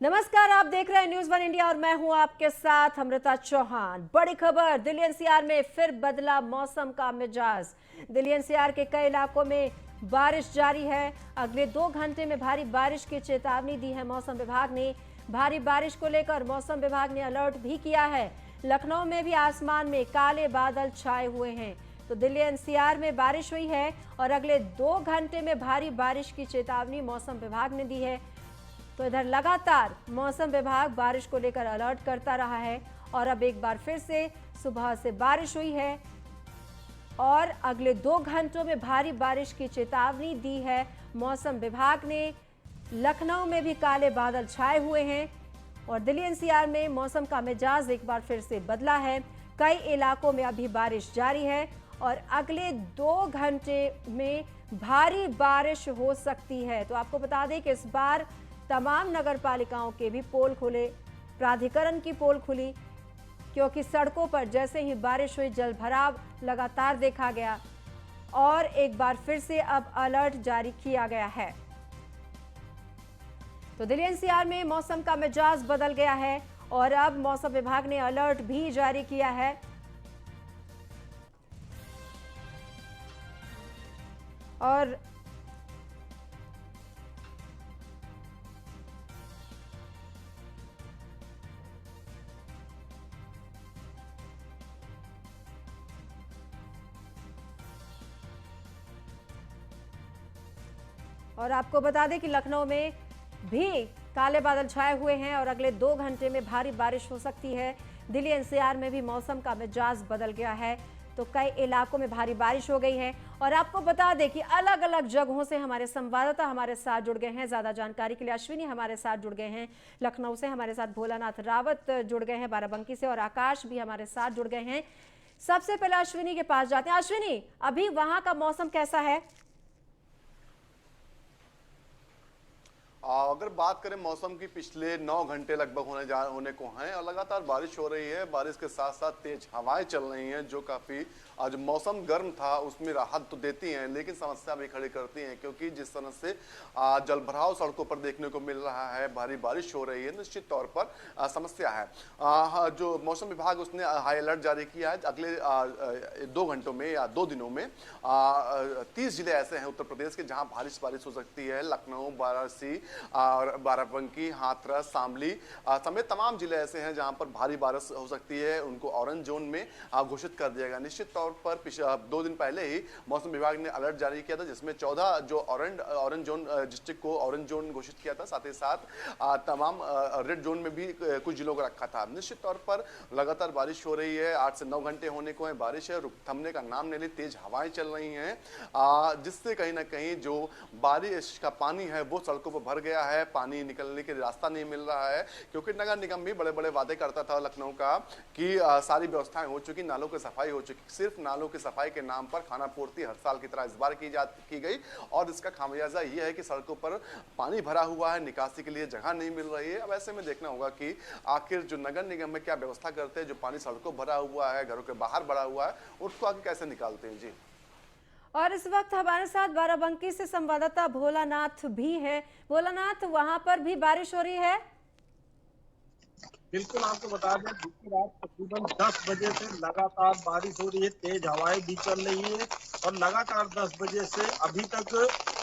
नमस्कार, आप देख रहे हैं न्यूज़ वन इंडिया और मैं हूं आपके साथ अमृता चौहान। बड़ी खबर, दिल्ली एनसीआर में फिर बदला मौसम का मिजाज। दिल्ली एनसीआर के कई इलाकों में बारिश जारी है। अगले 2 घंटे में भारी बारिश की चेतावनी दी है मौसम विभाग ने। भारी बारिश को लेकर मौसम विभाग ने अलर्ट भी किया है। लखनऊ में भी आसमान में काले बादल छाए हुए हैं। तो दिल्ली एनसीआर में बारिश हुई है और अगले 2 घंटे में भारी बारिश की चेतावनी मौसम विभाग ने दी है। तो इधर लगातार मौसम विभाग बारिश को लेकर अलर्ट करता रहा है और अब एक बार फिर से सुबह से बारिश हुई है और अगले 2 घंटों में भारी बारिश की चेतावनी दी है मौसम विभाग ने। लखनऊ में भी काले बादल छाए हुए हैं और दिल्ली एनसीआर में मौसम का मिजाज एक बार फिर से बदला है। कई इलाकों में अभी बारिश जारी है और अगले 2 घंटे में भारी बारिश हो सकती है। तो आपको बता दें कि इस बार तमाम नगर पालिकाओं के भी पोल खुले, प्राधिकरण की पोल खुली, क्योंकि सड़कों पर जैसे ही बारिश हुई जल भराव लगातार देखा गया और एक बार फिर से अब अलर्ट जारी किया गया है। तो दिल्ली एनसीआर में मौसम का मिजाज बदल गया है और अब मौसम विभाग ने अलर्ट भी जारी किया है। और आपको बता दें कि लखनऊ में भी काले बादल छाए हुए हैं और अगले 2 घंटे में भारी बारिश हो सकती है। दिल्ली एनसीआर में भी मौसम का मिजाज बदल गया है, तो कई इलाकों में भारी बारिश हो गई है। और आपको बता दें कि अलग अलग जगहों से हमारे संवाददाता हमारे साथ जुड़ गए हैं। ज्यादा जानकारी के लिए अश्विनी हमारे साथ जुड़ गए हैं लखनऊ से, हमारे साथ भोलानाथ रावत जुड़ गए हैं बाराबंकी से और आकाश भी हमारे साथ जुड़ गए हैं। सबसे पहले अश्विनी के पास जाते हैं। अश्विनी, अभी वहां का मौसम कैसा है? अगर बात करें मौसम की, पिछले 9 घंटे लगभग होने को हैं और लगातार बारिश हो रही है। बारिश के साथ साथ तेज हवाएं चल रही हैं जो काफी आज मौसम गर्म था उसमें राहत तो देती हैं, लेकिन समस्या भी खड़ी करती हैं, क्योंकि जिस तरह से जलभराव सड़कों पर देखने को मिल रहा है, भारी बारिश हो रही है, निश्चित तौर पर समस्या है। जो मौसम विभाग उसने हाई अलर्ट जारी किया है। अगले 2 घंटों में या 2 दिनों में 30 जिले ऐसे हैं उत्तर प्रदेश के जहां बारिश हो सकती है। लखनऊ, वाराणसी और बाराबंकी, हाथरस, शामली समेत तमाम जिले ऐसे हैं जहां पर भारी बारिश हो सकती है। उनको ऑरेंज जोन में घोषित कर दिया गया। निश्चित तौर पर 2 दिन पहले ही मौसम विभाग ने अलर्ट जारी किया था, जिसमें 14 जो ऑरेंज जोन डिस्ट्रिक्ट को ऑरेंज जोन घोषित किया था। साथ ही साथ तमाम रेड जोन में भी कुछ जिलों को रखा था। निश्चित तौर पर लगातार बारिश हो रही है। 8 से 9 घंटे होने को है बारिश है, थमने का नाम नहीं ली। तेज हवाएं चल रही हैं, जिससे कहीं ना कहीं जो बारिश का पानी है वो सड़कों पर भर गया है। पानी निकलने के रास्ता नहीं मिल रहा है, क्योंकि नगर निगम भी बड़े बड़े वादे करता था लखनऊ का कि सारी व्यवस्थाएं हो चुकी, नालों की सफाई हो चुकी। सिर्फ नालों की सफाई के नाम पर खाना पूर्ति हर साल की तरह इस बार की गई और इसका खामियाजा ये है कि सड़कों पर पानी भरा हुआ है, निकासी के लिए जगह नहीं मिल रही है। अब ऐसे में देखना होगा कि आखिर जो नगर निगम में क्या व्यवस्था करते हैं। जो पानी सड़कों भरा हुआ है, घरों के बाहर भरा हुआ है, उसको आगे कैसे निकालते हैं। जी, और इस वक्त हमारे साथ बाराबंकी से संवाददाता भोलानाथ भी हैं। भोलानाथ, वहां पर भी बारिश हो रही है? बिल्कुल, आपको बता दें बीती रात तकरीबन 10 बजे से लगातार बारिश हो रही है, तेज हवाएं भी चल रही है और लगातार 10 बजे से अभी तक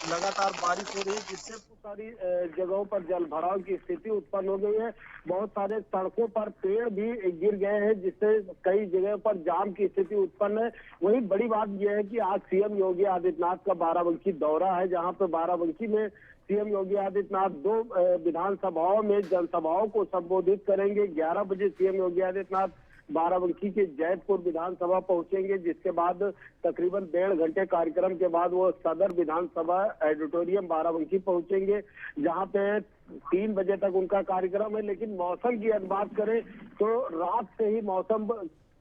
लगातार बारिश हो रही है, जिससे बहुत सारी जगहों पर जल भराव की स्थिति उत्पन्न हो गई है। बहुत सारे सड़कों पर पेड़ भी गिर गए हैं, जिससे कई जगह पर जाम की स्थिति उत्पन्न है। वही बड़ी बात यह है कि आज सीएम योगी आदित्यनाथ का बाराबंकी दौरा है, जहां पर बाराबंकी में सीएम योगी आदित्यनाथ 2 विधानसभाओं में जनसभाओं को संबोधित करेंगे। 11 बजे सीएम योगी आदित्यनाथ बाराबंकी के जैतपुर विधानसभा पहुंचेंगे, जिसके बाद तकरीबन 1.5 घंटे कार्यक्रम के बाद वो सदर विधानसभा ऑडिटोरियम बाराबंकी पहुंचेंगे, जहां पे 3 बजे तक उनका कार्यक्रम है। लेकिन मौसम की अगर बात करें तो रात से ही मौसम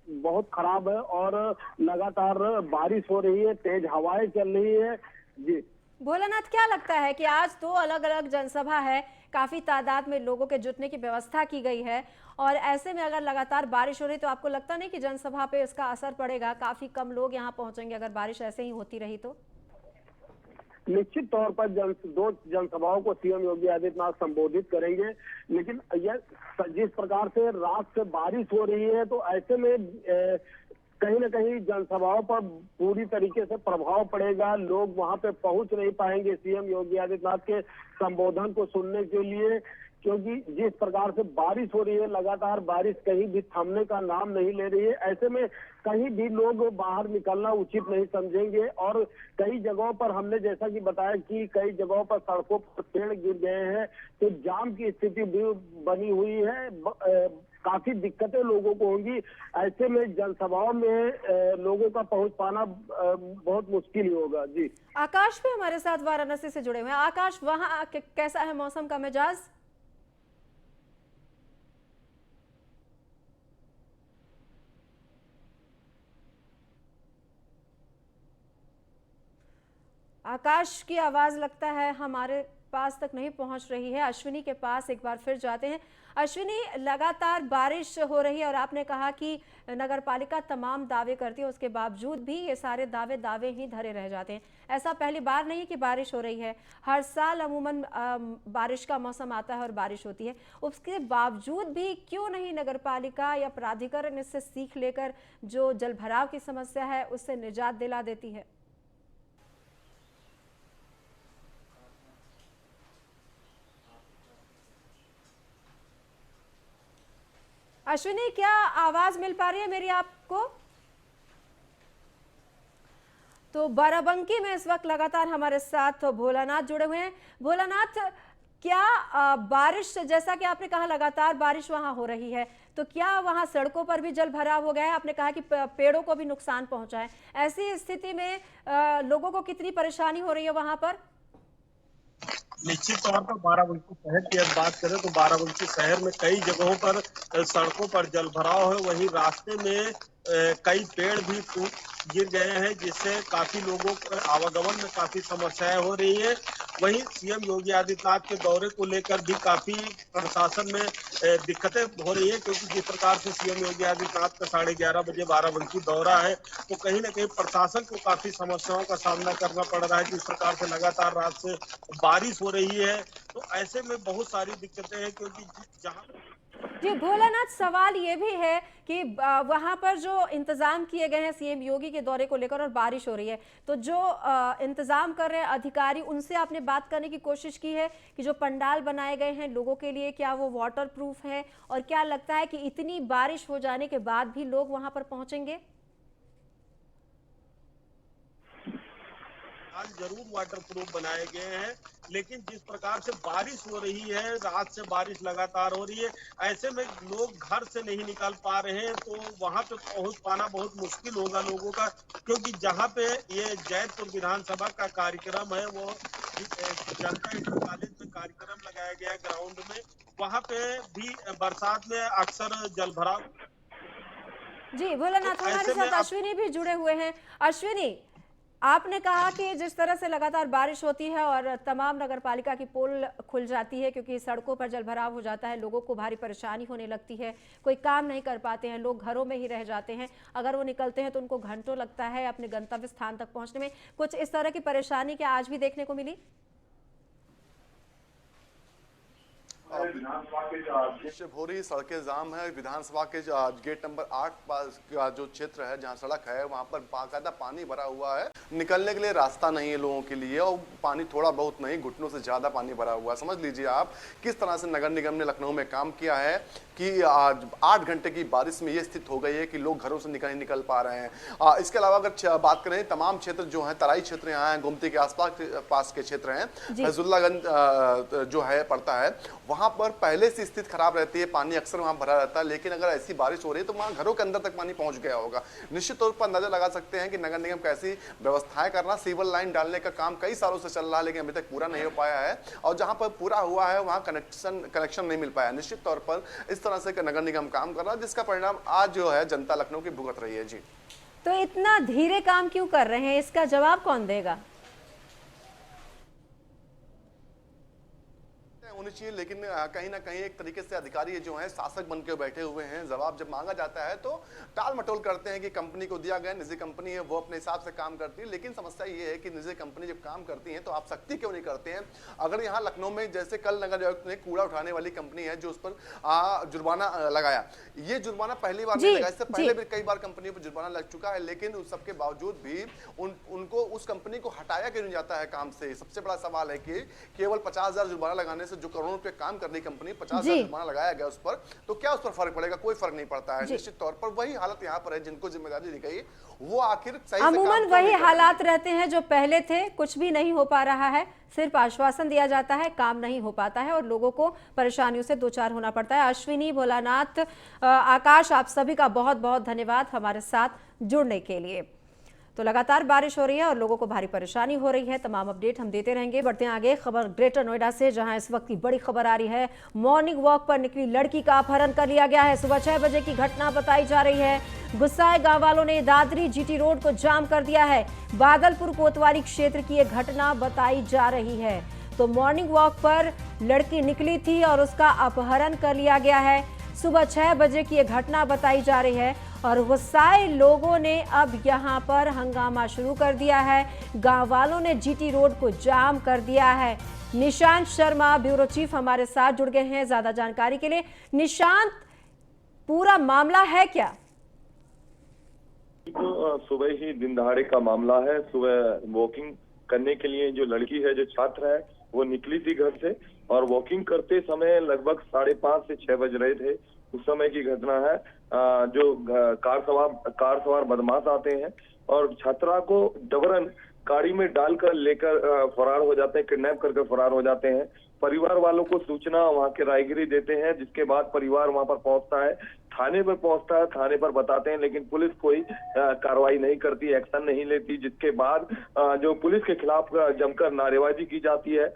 बहुत खराब है और लगातार बारिश हो रही है, तेज हवाएं चल रही है। जी भोलानाथ, क्या लगता है कि आज 2 अलग अलग जनसभा है, काफी तादाद में लोगों के जुटने की व्यवस्था की गई है और ऐसे में अगर लगातार बारिश हो रही तो आपको लगता नहीं कि जनसभा पे इसका असर पड़ेगा? काफी कम लोग यहाँ पहुंचेंगे अगर बारिश ऐसे ही होती रही तो। निश्चित तौर पर दो जनसभाओं को सीएम योगी आदित्यनाथ संबोधित करेंगे। लेकिन यह जिस प्रकार से रात से बारिश हो रही है, तो ऐसे में कहीं ना कहीं जनसभाओं पर पूरी तरीके से प्रभाव पड़ेगा। लोग वहां पे पहुंच नहीं पाएंगे सीएम योगी आदित्यनाथ के संबोधन को सुनने के लिए, क्योंकि जिस प्रकार से बारिश हो रही है, लगातार बारिश कहीं भी थमने का नाम नहीं ले रही है। ऐसे में कहीं भी लोग बाहर निकलना उचित नहीं समझेंगे। और कई जगहों पर हमने जैसा कि बताया कि कई जगहों पर सड़कों पर पेड़ गिर गए हैं, तो जाम की स्थिति भी बनी हुई है। काफी दिक्कतें लोगों को होंगी। ऐसे में जनसभाओं में लोगों का पहुंच पाना बहुत मुश्किल ही होगा। जी, आकाश भी हमारे साथ वाराणसी से जुड़े हुए हैं। आकाश, वहां कैसा है मौसम का मिजाज? आकाश की आवाज लगता है हमारे पास तक नहीं पहुंच रही है। अश्विनी के पास एक बार फिर जाते हैं। अश्विनी, लगातार बारिश हो रही है और आपने कहा कि नगर पालिका तमाम दावे करती है, उसके बावजूद भी ये सारे दावे ही धरे रह जाते हैं। ऐसा पहली बार नहीं है कि बारिश हो रही है, हर साल अमूमन बारिश का मौसम आता है और बारिश होती है। उसके बावजूद भी क्यों नहीं नगर पालिका या प्राधिकरण इससे सीख लेकर जो जलभराव की समस्या है उससे निजात दिला देती है? अश्विनी, क्या आवाज मिल पा रही है मेरी आपको? तो बाराबंकी में इस वक्त लगातार हमारे साथ भोलानाथ जुड़े हुए हैं। भोलानाथ, क्या बारिश, जैसा कि आपने कहा लगातार बारिश वहां हो रही है, तो क्या वहां सड़कों पर भी जल भराव हो गया है? आपने कहा कि पेड़ों को भी नुकसान पहुंचा है। ऐसी स्थिति में लोगों को कितनी परेशानी हो रही है वहां पर? निश्चित तौर पर बाराबंकी शहर की अगर बात करें तो बाराबंकी शहर में कई जगहों पर सड़कों पर जलभराव है। वहीं रास्ते में कई पेड़ भी गिर गए हैं, जिससे काफी लोगों को आवागमन में काफी समस्याएं हो रही है। वहीं सीएम योगी आदित्यनाथ के दौरे को लेकर भी काफी प्रशासन में दिक्कतें हो रही है, क्योंकि जिस प्रकार से सीएम योगी आदित्यनाथ का 11:30 बजे बाराबंकी दौरा है, तो कहीं ना कहीं प्रशासन को काफी समस्याओं का सामना करना पड़ रहा है। जिस प्रकार से लगातार रात से बारिश हो रही है, तो ऐसे में बहुत सारी दिक्कतें हैं, क्योंकि जहां जी भोलानाथ, सवाल ये भी है कि वहां पर जो इंतजाम किए गए हैं सीएम योगी के दौरे को लेकर और बारिश हो रही है, तो जो इंतजाम कर रहे हैं अधिकारी, उनसे आपने बात करने की कोशिश की है कि जो पंडाल बनाए गए हैं लोगों के लिए, क्या वो वाटर प्रूफ है? और क्या लगता है कि इतनी बारिश हो जाने के बाद भी लोग वहां पर पहुंचेंगे? जरूर वाटर प्रूफ बनाए गए हैं, लेकिन जिस प्रकार से बारिश हो रही है, रात से बारिश लगातार हो रही है, ऐसे में लोग घर से नहीं निकल पा रहे हैं, तो वहां पे पहुंच पाना बहुत मुश्किल होगा लोगों का। क्योंकि जहां पे ये जैतपुर विधानसभा का कार्यक्रम है, वो जनता इंटर कॉलेज में कार्यक्रम लगाया गया ग्राउंड में, वहां पे भी बरसात में अक्सर जलभराव। जी भोलानाथ, हमारे साथ अश्विनी भी जुड़े हुए हैं। अश्विनी, आपने कहा कि जिस तरह से लगातार बारिश होती है और तमाम नगर पालिका की पोल खुल जाती है, क्योंकि सड़कों पर जलभराव हो जाता है, लोगों को भारी परेशानी होने लगती है, कोई काम नहीं कर पाते हैं, लोग घरों में ही रह जाते हैं। अगर वो निकलते हैं तो उनको घंटों लगता है अपने गंतव्य स्थान तक पहुंचने में। कुछ इस तरह की परेशानी क्या आज भी देखने को मिली? भोरी सड़कें जाम है। विधानसभा के गेट नंबर 8 पास का जो क्षेत्र है, जहां सड़क है, वहां पर बाकायदा पानी भरा हुआ है। निकलने के लिए रास्ता नहीं है लोगों के लिए, और पानी थोड़ा बहुत नहीं, घुटनों से ज्यादा पानी भरा हुआ है। समझ लीजिए आप किस तरह से नगर निगम ने लखनऊ में काम किया है कि आज 8 घंटे की बारिश में ये स्थिति हो गई है कि लोग घरों से निकल पा रहे हैं। इसके अलावा अगर बात करें, तमाम क्षेत्र जो है, तराई क्षेत्र यहाँ है, गोमती के आसपास के क्षेत्र हैं, फैजुल्लागंज जो है पड़ता है, वहां पर पहले से स्थिति खराब रहती है, पानी अक्सर वहां भरा रहता है। लेकिन अगर ऐसी बारिश हो रही है तो वहां घरों के अंदर तक पानी पहुंच गया होगा। निश्चित तौर पर अंदाजा लगा सकते हैं कि नगर निगम कैसी व्यवस्थाएं करना, सीवर लाइन डालने का काम कई सालों से चल रहा है, लेकिन अभी तक पूरा नहीं हो पाया है। और जहां पर पूरा हुआ है वहां कनेक्शन नहीं मिल पाया। निश्चित तौर पर इस तरह से नगर निगम काम कर रहा है, जिसका परिणाम आज जो है जनता लखनऊ की भुगत रही है। जी, तो इतना धीरे काम क्यों कर रहे हैं, इसका जवाब कौन देगा? होनी चाहिए, लेकिन कहीं ना कहीं एक तरीके से अधिकारी जो हैं शासक बन के बैठे हुए हैं। जवाब जब मांगा जाता है तो टाल मटोल करते हैं कि कंपनी को दिया गया, निजी कंपनी है वो अपने हिसाब से काम करती है। लेकिन समस्या ये है कि निजी कंपनी जब काम करती है तो आप सख्ती क्यों नहीं करते हैं? अगर यहाँ लखनऊ में जैसे कल नगर आयुक्त ने कूड़ा उठाने वाली कंपनी है जो उस पर जुर्माना लगाया, ये जुर्माना पहली बार नहीं लगा, इससे पहले भी कई बार कंपनियों पर जुर्माना लग चुका है, लेकिन उस सबके बावजूद भी उनको उस कंपनी को हटाया क्यों नहीं जाता है काम से? सबसे बड़ा सवाल है कि केवल 50,000 जुर्माना लगाने से जो करोड़ों रुपए काम कर रही कंपनी 50,000 जुर्माना लगाया गया उस पर, तो क्या उस पर फर्क पड़ेगा? कोई फर्क नहीं पड़ता है। निश्चित तौर पर वही हालत यहाँ पर है, जिनको जिम्मेदारी दी गई वो आखिर सही से अमूमन वही हालात रहते हैं जो पहले थे। कुछ भी नहीं हो पा रहा है, सिर्फ आश्वासन दिया जाता है, काम नहीं हो पाता है और लोगों को परेशानियों से दो चार होना पड़ता है। अश्विनी, भोलानाथ, आकाश, आप सभी का बहुत बहुत धन्यवाद हमारे साथ जुड़ने के लिए। तो लगातार बारिश हो रही है और लोगों को भारी परेशानी हो रही है। तमाम अपडेट हम देते रहेंगे। बढ़ते हैं आगे, खबर ग्रेटर नोएडा से, जहां इस वक्त की बड़ी खबर आ रही है। मॉर्निंग वॉक पर निकली लड़की का अपहरण कर लिया गया है। सुबह 6 बजे की घटना बताई जा रही है। गुस्साए गांव वालों ने दादरी जीटी रोड को जाम कर दिया है। बादलपुर कोतवाली क्षेत्र की यह घटना बताई जा रही है। तो मॉर्निंग वॉक पर लड़की निकली थी और उसका अपहरण कर लिया गया है। सुबह 6 बजे की यह घटना बताई जा रही है और गुस्साए लोगों ने अब यहां पर हंगामा शुरू कर दिया है। गांव वालों ने जीटी रोड को जाम कर दिया है। निशांत शर्मा, ब्यूरो चीफ, हमारे साथ जुड़ गए हैं ज्यादा जानकारी के लिए। निशांत, पूरा मामला है क्या? तो सुबह ही दिन दहाड़े का मामला है। सुबह वॉकिंग करने के लिए जो लड़की है, जो छात्र है, वो निकली थी घर से और वॉकिंग करते समय लगभग 5:30 से 6 बज रहे थे। उस समय की घटना है। जो कार सवार बदमाश आते हैं और छात्रा को जबरन गाड़ी में डालकर लेकर फरार हो जाते हैं, किडनैप करके फरार हो जाते हैं। परिवार वालों को सूचना वहां के राहगीर देते हैं, जिसके बाद परिवार वहां पर पहुंचता है, थाने पर पहुंचता है, थाने पर बताते हैं, लेकिन पुलिस कोई कार्रवाई नहीं करती, एक्शन नहीं लेती। जिसके बाद जो पुलिस के खिलाफ जमकर नारेबाजी की जाती है।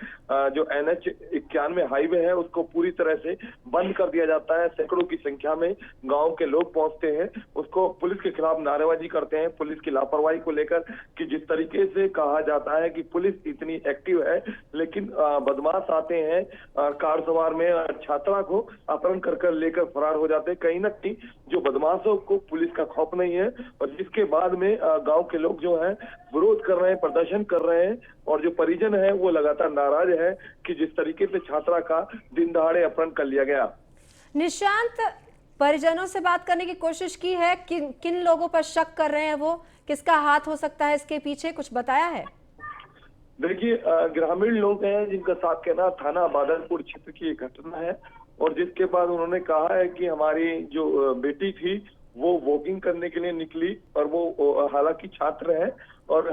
जो NH 91 हाईवे है उसको पूरी तरह से बंद कर दिया जाता है। सैकड़ों की संख्या में गांव के लोग पहुंचते हैं, उसको पुलिस के खिलाफ नारेबाजी करते हैं पुलिस की लापरवाही को लेकर, कि जिस तरीके से कहा जाता है कि पुलिस इतनी एक्टिव है, लेकिन बदमाश आते हैं कार सवार में, छात्रा को अपहरण कर लेकर फरार हो जाते हैं। कहीं ना कहीं जो बदमाशों को पुलिस का खौफ नहीं है और जिसके बाद में गांव के लोग जो हैं विरोध कर रहे हैं, प्रदर्शन कर रहे हैं और जो परिजन है वो लगातार नाराज है कि जिस तरीके से छात्रा का दिन दहाड़े अपहरण कर लिया गया। निशांत, परिजनों से बात करने की कोशिश की है? किन लोगों पर शक कर रहे हैं वो? किसका हाथ हो सकता है इसके पीछे? कुछ बताया है? देखिए, ग्रामीण लोग हैं जिनका साथ कहना थाना बादलपुर क्षेत्र की एक घटना है और जिसके बाद उन्होंने कहा है कि हमारी जो बेटी थी वो वॉकिंग करने के लिए निकली और वो हालांकि छात्र है और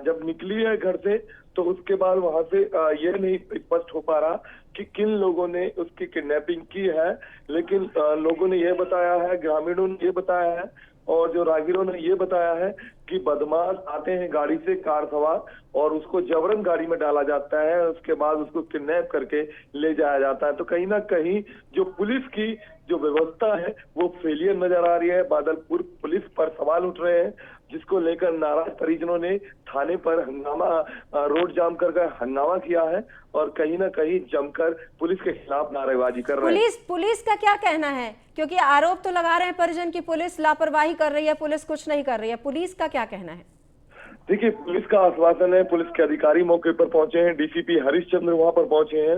जब निकली है घर से तो उसके बाद वहां से ये नहीं स्पष्ट हो पा रहा कि किन लोगों ने उसकी किडनैपिंग की है, लेकिन लोगों ने ये बताया है, ग्रामीणों ने ये बताया है और जो राहगीरों ने ये बताया है कि बदमाश आते हैं गाड़ी से कार सवार और उसको जबरन गाड़ी में डाला जाता है, उसके बाद उसको किडनैप करके ले जाया जाता है। तो कहीं ना कहीं जो पुलिस की जो व्यवस्था है वो फेलियर नजर आ रही है। बादलपुर पुलिस पर सवाल उठ रहे हैं, जिसको लेकर नाराज परिजनों ने थाने पर हंगामा, रोड जाम कर हंगामा किया है और कहीं ना कहीं जमकर पुलिस के खिलाफ नारेबाजी कर रहे हैं। पुलिस का क्या कहना है? क्योंकि आरोप तो लगा रहे हैं परिजन की पुलिस लापरवाही कर रही है, पुलिस कुछ नहीं कर रही है। पुलिस का क्या कहना है? देखिए, पुलिस का आश्वासन है, पुलिस के अधिकारी मौके पर पहुंचे हैं, डीसीपी हरिश्चंद्र वहां पर पहुंचे हैं,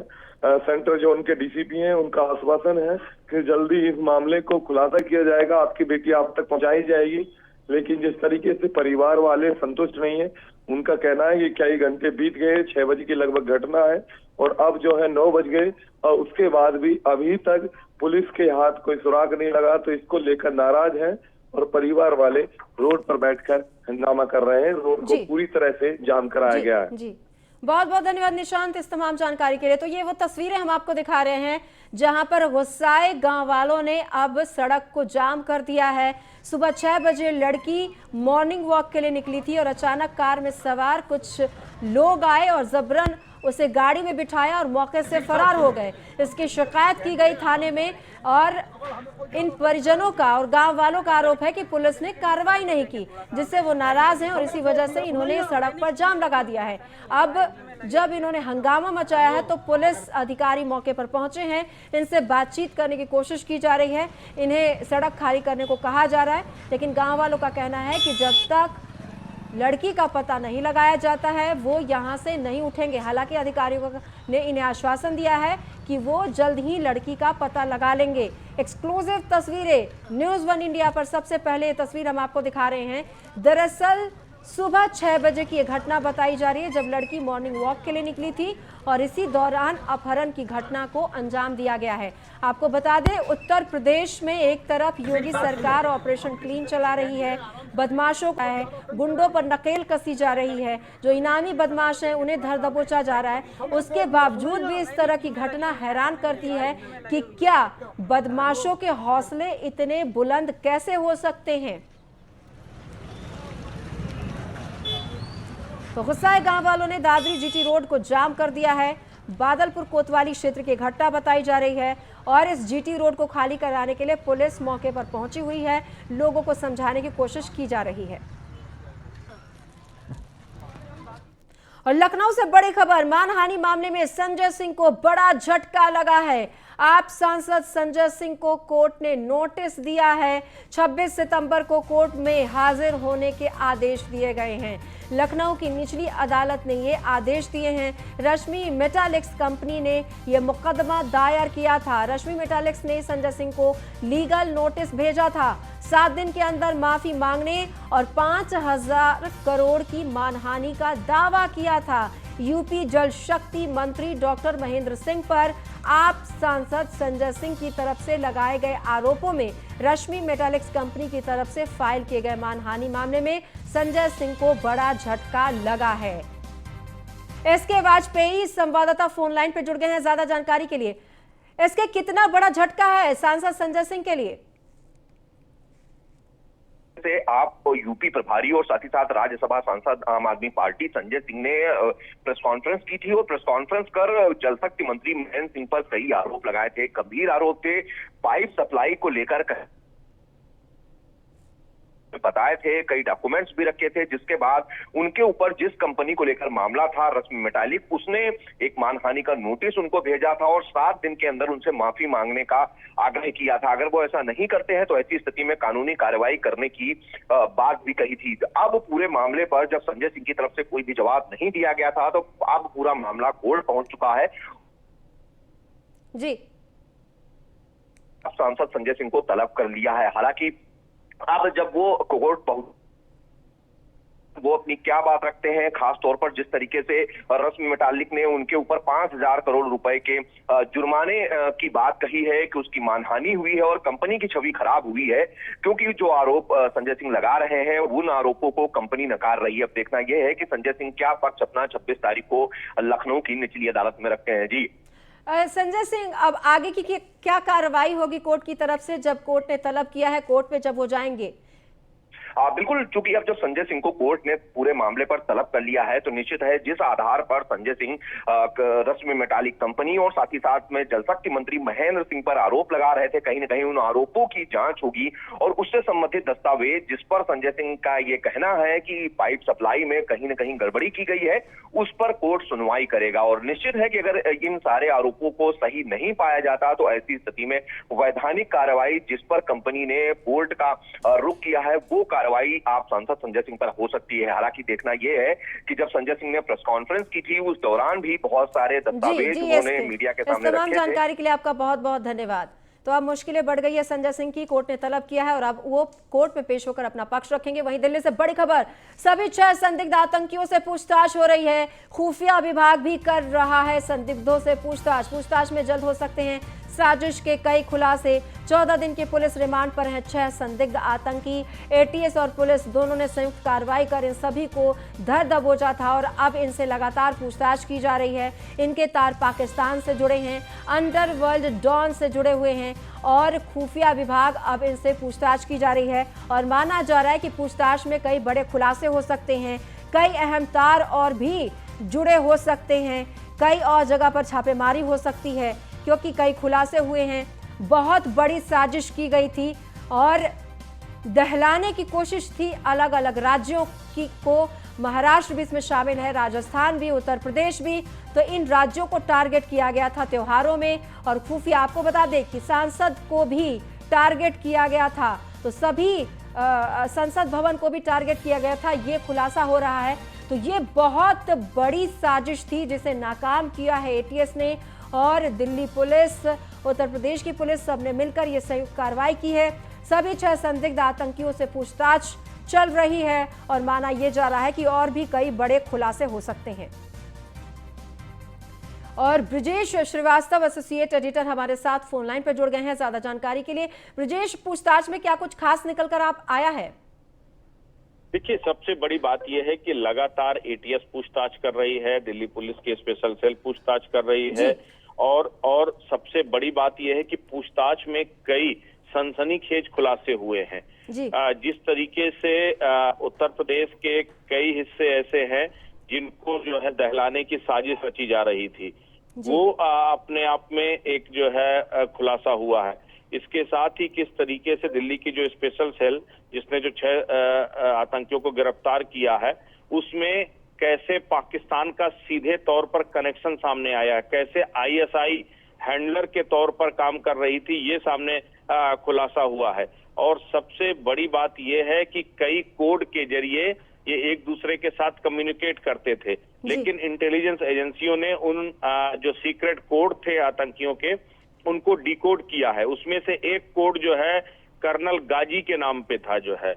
सेंट्रल जोन के डीसीपी हैं, उनका आश्वासन है कि जल्दी इस मामले को खुलासा किया जाएगा, आपकी बेटी आप तक पहुंचाई जाएगी। लेकिन जिस तरीके से परिवार वाले संतुष्ट नहीं है, उनका कहना है कि कई घंटे बीत गए, 6 बजे की लगभग घटना है और अब जो है 9 बज गए और उसके बाद भी अभी तक पुलिस के हाथ कोई सुराग नहीं लगा। तो इसको लेकर नाराज है और परिवार वाले रोड पर बैठकर हंगामा कर रहे हैं। रोड को पूरी तरह से जाम कराया गया है। जी, बहुत बहुत धन्यवाद निशांत इस तमाम जानकारी के लिए। तो ये वो तस्वीरें हम आपको दिखा रहे हैं जहां पर गुस्साए गांव वालों ने अब सड़क को जाम कर दिया है। सुबह 6 बजे लड़की मॉर्निंग वॉक के लिए निकली थी और अचानक कार में सवार कुछ लोग आए और जबरन उसे गाड़ी में बिठाया और मौके से फरार हो गए। इसकी शिकायत की गई थाने में और इन परिजनों का और गांव वालों का आरोप है कि पुलिस ने कार्रवाई नहीं की, जिससे वो नाराज हैं और इसी वजह से इन्होंने सड़क पर जाम लगा दिया है। अब जब इन्होंने हंगामा मचाया है तो पुलिस अधिकारी मौके पर पहुंचे हैं, इनसे बातचीत करने की कोशिश की जा रही है, इन्हें सड़क खाली करने को कहा जा रहा है, लेकिन गांव वालों का कहना है कि जब तक लड़की का पता नहीं लगाया जाता है वो यहां से नहीं उठेंगे। हालांकि अधिकारियों ने इन्हें आश्वासन दिया है कि वो जल्द ही लड़की का पता लगा लेंगे। एक्सक्लूसिव तस्वीरें न्यूज़ 1 इंडिया पर सबसे पहले ये तस्वीर हम आपको दिखा रहे हैं। दरअसल सुबह 6 बजे की ये घटना बताई जा रही है, जब लड़की मॉर्निंग वॉक के लिए निकली थी और इसी दौरान अपहरण की घटना को अंजाम दिया गया है। आपको बता दें, उत्तर प्रदेश में एक तरफ योगी सरकार ऑपरेशन क्लीन चला रही है, बदमाशों का है, गुंडों पर नकेल कसी जा रही है, जो इनामी बदमाश हैं उन्हें धर दबोचा जा रहा है। उसके बावजूद भी इस तरह की घटना हैरान करती है कि क्या बदमाशों के हौसले इतने बुलंद कैसे हो सकते हैं। तो गुस्साए गांव वालों ने दादरी जीटी रोड को जाम कर दिया है। बादलपुर कोतवाली क्षेत्र की घटना बताई जा रही है और इस जीटी रोड को खाली कराने के लिए पुलिस मौके पर पहुंची हुई है, लोगों को समझाने की कोशिश की जा रही है। और लखनऊ से बड़ी खबर, मानहानि मामले में संजय सिंह को बड़ा झटका लगा है। आप सांसद संजय सिंह को कोर्ट ने नोटिस दिया है। 26 सितंबर को कोर्ट में हाजिर होने के आदेश दिए गए हैं। लखनऊ की निचली अदालत ने ये आदेश दिए हैं। रश्मि मेटालिक्स कंपनी ने यह मुकदमा दायर किया था। रश्मि मेटालिक्स ने संजय सिंह को लीगल नोटिस भेजा था, 7 दिन के अंदर माफी मांगने और 5,000 करोड़ की मानहानि का दावा किया था। यूपी जल शक्ति मंत्री डॉक्टर महेंद्र सिंह पर आप सांसद संजय सिंह की तरफ से लगाए गए आरोपों में रश्मि मेटालिक्स कंपनी की तरफ से फाइल किए गए मानहानि मामले में संजय सिंह को बड़ा झटका लगा है। एसके वाजपेयी संवाददाता फोन लाइन पर जुड़ गए हैं ज्यादा जानकारी के लिए। इसके कितना बड़ा झटका है सांसद संजय सिंह के लिए? से आप यूपी प्रभारी और साथ ही साथ राज्यसभा सांसद आम आदमी पार्टी संजय सिंह ने प्रेस कॉन्फ्रेंस की थी और प्रेस कॉन्फ्रेंस कर जल शक्ति मंत्री महेंद्र सिंह पर कई आरोप लगाए थे, गंभीर आरोप थे। पाइप सप्लाई को लेकर बताए थे, कई डॉक्यूमेंट्स भी रखे थे, जिसके बाद उनके ऊपर जिस कंपनी को लेकर मामला था रश्मि मेटालिक, उसने एक मानहानि का नोटिस उनको भेजा था और 7 दिन के अंदर उनसे माफी मांगने का आग्रह किया था। अगर वो ऐसा नहीं करते हैं तो ऐसी स्थिति में कानूनी कार्रवाई करने की बात भी कही थी। अब पूरे मामले पर जब संजय सिंह की तरफ से कोई भी जवाब नहीं दिया गया था तो अब पूरा मामला कोर्ट पहुंच चुका है जी। अब सांसद संजय सिंह को तलब कर लिया है। हालांकि अब जब वो कोर्ट पहुंच, वो अपनी क्या बात रखते हैं, खास तौर पर जिस तरीके से रश्मि मेटालिक ने उनके ऊपर 5,000 करोड़ रुपए के जुर्माने की बात कही है कि उसकी मानहानि हुई है और कंपनी की छवि खराब हुई है, क्योंकि जो आरोप संजय सिंह लगा रहे हैं उन आरोपों को कंपनी नकार रही है। अब देखना यह है कि संजय सिंह क्या पक्ष अपना 26 तारीख को लखनऊ की निचली अदालत में रखते हैं। जी संजय सिंह, अब आगे की क्या कार्रवाई होगी कोर्ट की तरफ से? जब कोर्ट ने तलब किया है, कोर्ट पे जब वो जाएंगे? बिल्कुल, चूंकि अब जब संजय सिंह को कोर्ट ने पूरे मामले पर तलब कर लिया है तो निश्चित है जिस आधार पर संजय सिंह रश्मि मेटालिक कंपनी और साथ ही साथ में जल शक्ति मंत्री महेंद्र सिंह पर आरोप लगा रहे थे, कहीं न कहीं उन आरोपों की जांच होगी और उससे संबंधित दस्तावेज जिस पर संजय सिंह का ये कहना है कि पाइप सप्लाई में कहीं न कहीं गड़बड़ी की गई है, उस पर कोर्ट सुनवाई करेगा। और निश्चित है कि अगर इन सारे आरोपों को सही नहीं पाया जाता तो ऐसी स्थिति में वैधानिक कार्रवाई जिस पर कंपनी ने कोर्ट का रुख किया है वो कार्रवाई आप सांसद संजय सिंह पर हो सकती है। हालांकि देखना यह है कि जब संजय सिंह ने प्रेस कॉन्फ्रेंस की थी उस दौरान भी बहुत सारे दस्तावेज उन्होंने मीडिया के सामने रखे थे। तमाम जानकारी के लिए आपका बहुत बहुत धन्यवाद। तो अब मुश्किलें बढ़ गई है संजय सिंह की, कोर्ट ने तलब किया है और अब वो कोर्ट में पेश होकर अपना पक्ष रखेंगे। वहीं दिल्ली से बड़ी खबर, सभी 6 संदिग्ध आतंकियों से पूछताछ हो रही है। खुफिया विभाग भी कर रहा है संदिग्धों से पूछताछ में जल्द हो सकते हैं साजिश के कई खुलासे। 14 दिन की पुलिस रिमांड पर हैं 6 संदिग्ध आतंकी। एटीएस और पुलिस दोनों ने संयुक्त कार्रवाई कर इन सभी को धर दबोचा था और अब इनसे लगातार पूछताछ की जा रही है। इनके तार पाकिस्तान से जुड़े हैं, अंडरवर्ल्ड डॉन से जुड़े हुए हैं और खुफिया विभाग अब इनसे पूछताछ की जा रही है और माना जा रहा है कि पूछताछ में कई बड़े खुलासे हो सकते हैं, कई अहम तार और भी जुड़े हो सकते हैं, कई और जगह पर छापेमारी हो सकती है क्योंकि कई खुलासे हुए हैं। बहुत बड़ी साजिश की गई थी और दहलाने की कोशिश थी अलग अलग राज्यों को महाराष्ट्र भी इसमें शामिल है, राजस्थान भी, उत्तर प्रदेश भी। तो इन राज्यों को टारगेट किया गया था त्योहारों में। और खुफिया आपको बता दें कि सांसद को भी टारगेट किया गया था, तो सभी संसद भवन को भी टारगेट किया गया था, ये खुलासा हो रहा है। तो ये बहुत बड़ी साजिश थी जिसे नाकाम किया है एटीएस ने, और दिल्ली पुलिस, उत्तर प्रदेश की पुलिस, सबने मिलकर ये संयुक्त कार्रवाई की है। सभी 6 संदिग्ध आतंकियों से पूछताछ चल रही है और माना यह जा रहा है कि और भी कई बड़े खुलासे हो सकते हैं। और ब्रिजेश श्रीवास्तव, एसोसिएट एडिटर, हमारे साथ फोन लाइन पर जुड़ गए हैं ज्यादा जानकारी के लिए। ब्रिजेश, पूछताछ में क्या कुछ खास निकल कर आप आया है? देखिए, सबसे बड़ी बात यह है कि लगातार एटीएस पूछताछ कर रही है, दिल्ली पुलिस की स्पेशल सेल पूछताछ कर रही है, और सबसे बड़ी बात यह है कि पूछताछ में कई सनसनीखेज खुलासे हुए हैं। जिस तरीके से उत्तर प्रदेश के कई हिस्से ऐसे हैं जिनको जो है दहलाने की साजिश रची जा रही थी, वो अपने आप में एक जो है खुलासा हुआ है। इसके साथ ही किस तरीके से दिल्ली की जो स्पेशल सेल जिसने जो 6 आतंकियों को गिरफ्तार किया है, उसमें कैसे पाकिस्तान का सीधे तौर पर कनेक्शन सामने आया है, कैसे आईएसआई हैंडलर के तौर पर काम कर रही थी, ये सामने खुलासा हुआ है। और सबसे बड़ी बात यह है कि कई कोड के जरिए ये एक दूसरे के साथ कम्युनिकेट करते थे, लेकिन इंटेलिजेंस एजेंसियों ने उन जो सीक्रेट कोड थे आतंकियों के, उनको डिकोड किया है। उसमें से एक कोड जो है कर्नल गाजी के नाम पे था जो है।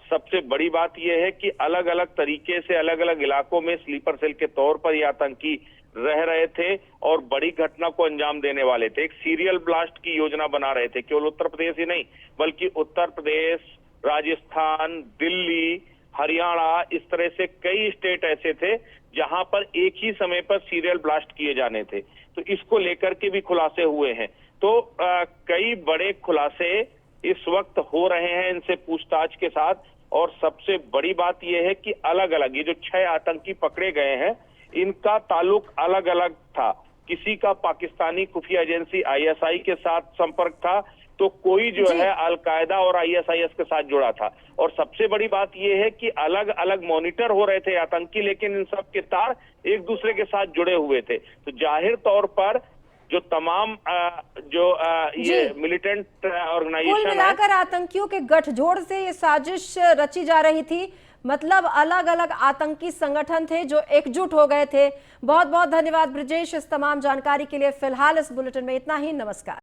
सबसे बड़ी बात यह है कि अलग अलग तरीके से अलग अलग इलाकों में स्लीपर सेल के तौर पर ये आतंकी रह रहे थे और बड़ी घटना को अंजाम देने वाले थे। एक सीरियल ब्लास्ट की योजना बना रहे थे, केवल उत्तर प्रदेश ही नहीं बल्कि उत्तर प्रदेश, राजस्थान, दिल्ली, हरियाणा, इस तरह से कई स्टेट ऐसे थे जहां पर एक ही समय पर सीरियल ब्लास्ट किए जाने थे। तो इसको लेकर के भी खुलासे हुए हैं। तो कई बड़े खुलासे इस वक्त हो रहे हैं इनसे पूछताछ के साथ। और सबसे बड़ी बात यह है कि अलग अलग ये जो 6 आतंकी पकड़े गए हैं, इनका ताल्लुक अलग अलग था। किसी का पाकिस्तानी खुफिया एजेंसी आईएसआई के साथ संपर्क था, तो कोई जो है अलकायदा और आईएसआईएस के साथ जुड़ा था। और सबसे बड़ी बात यह है कि अलग अलग मॉनिटर हो रहे थे आतंकी, लेकिन इन सब के तार एक दूसरे के साथ जुड़े हुए थे। तो जाहिर तौर पर जो तमाम ये मिलिटेंट ऑर्गेनाइजेशन, कुल मिलाकर आतंकियों के गठजोड़ से ये साजिश रची जा रही थी। मतलब अलग अलग आतंकी संगठन थे जो एकजुट हो गए थे। बहुत बहुत धन्यवाद ब्रिजेश इस तमाम जानकारी के लिए। फिलहाल इस बुलेटिन में इतना ही। नमस्कार।